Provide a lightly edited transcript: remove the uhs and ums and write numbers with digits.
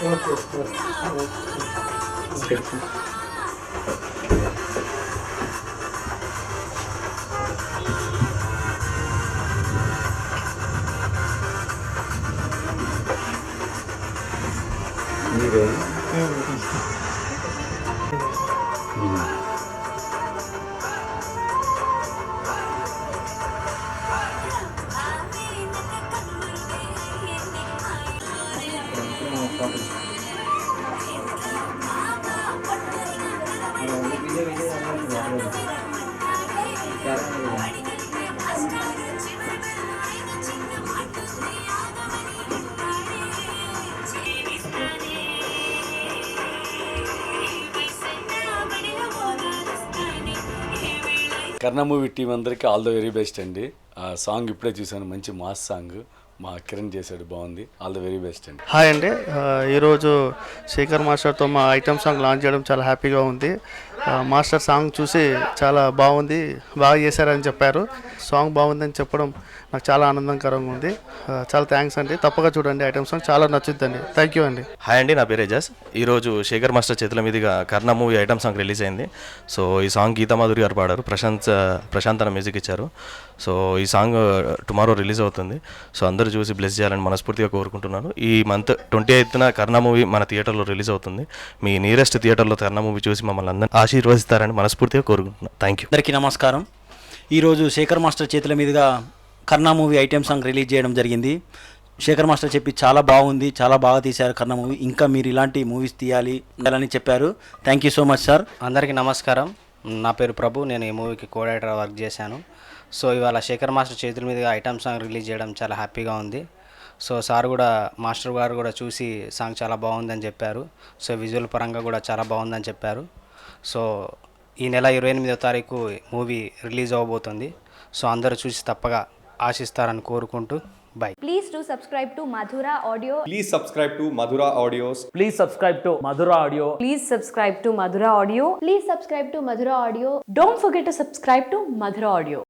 Okay okay. మీరే కర్ణ movie team అందరికీ all the very best అండి. ఆ సాంగ్ ఇప్పుడే చూశాను, మంచి మాస్ సాంగ్ మా కిరణ్ చేశాడు, బాగుంది. ఆల్ ద వెరీ బెస్ట్ అండి. హాయ్ అండి, ఈరోజు శేఖర్ మాస్టర్తో మా ఐటమ్ సాంగ్ లాంచ్ చేయడం చాలా హ్యాపీగా ఉంది. మాస్టర్ సాంగ్ చూసి చాలా బాగుంది, బాగా చేశారని చెప్పారు. సాంగ్ బాగుందని చెప్పడం నాకు చాలా ఆనందకరంగా ఉంది. చాలా థ్యాంక్స్ అండి. తప్పగా చూడండి, ఐటమ్ సాంగ్ చాలా నచ్చుద్దండి. థ్యాంక్ యూ అండి. హాయ్ అండి, నా పేరు ఏజాజ్. ఈరోజు శేఖర్ మాస్టర్ చేతుల మీదుగా కర్ణ మూవీ ఐటమ్ సాంగ్ రిలీజ్ అయింది. సో ఈ సాంగ్ గీతామాధురి గారు పాడారు, ప్రశాంత్ అన్న మ్యూజిక్ ఇచ్చారు. సో ఈ సాంగ్ టుమారో రిలీజ్ అవుతుంది. సో అందరూ చూసి బ్లెస్ చేయాలని మనస్ఫూర్తిగా కోరుకుంటున్నాను. ఈ మంత్ 28న కర్ణ మూవీ మన థియేటర్లో రిలీజ్ అవుతుంది. మీ నియరెస్ట్ థియేటర్లో కర్ణ మూవీ చూసి మమ్మల్ని అందరూ ఆశీర్వదిస్తారని మనస్ఫూర్తిగా కోరుకుంటున్నాను. Thank you. అందరికీ నమస్కారం. ఈరోజు శేఖర్ మాస్టర్ చేతుల మీదుగా కర్ణ మూవీ ఐటెం సాంగ్ రిలీజ్ చేయడం జరిగింది. శేఖర్ మాస్టర్ చెప్పి చాలా బాగుంది, చాలా బాగా తీశారు కర్ణ మూవీ. ఇంకా మీరు ఇలాంటి మూవీస్ తీయాలి అని చెప్పారు. Thank you so much sir. అందరికీ నమస్కారం. నా పేరు ప్రభు. నేను ఈ మూవీకి కో డైరెక్టర్ వర్క్ చేశాను. సో ఇవాళ శేఖర్ మాస్టర్ చేతుల మీదుగా ఐటమ్ సాంగ్ రిలీజ్ చేయడం చాలా హ్యాపీగా ఉంది. సో సార్ కూడా, మాస్టర్ గారు కూడా చూసి సాంగ్ చాలా బాగుందని చెప్పారు. సో విజువల్ పరంగా కూడా చాలా బాగుందని చెప్పారు. సో ఈ నెల 28వ తారీఖు మూవీ రిలీజ్ అవ్వబోతుంది. సో అందరూ చూసి తప్పగా ఆశిస్తారని కోరుకుంటూ by. Please do subscribe to Madhura Audio. Please subscribe to Madhura Audios. Please subscribe to Madhura Audio. Please subscribe to Madhura Audio. Please subscribe to Madhura Audio. Don't forget to subscribe to Madhura Audio.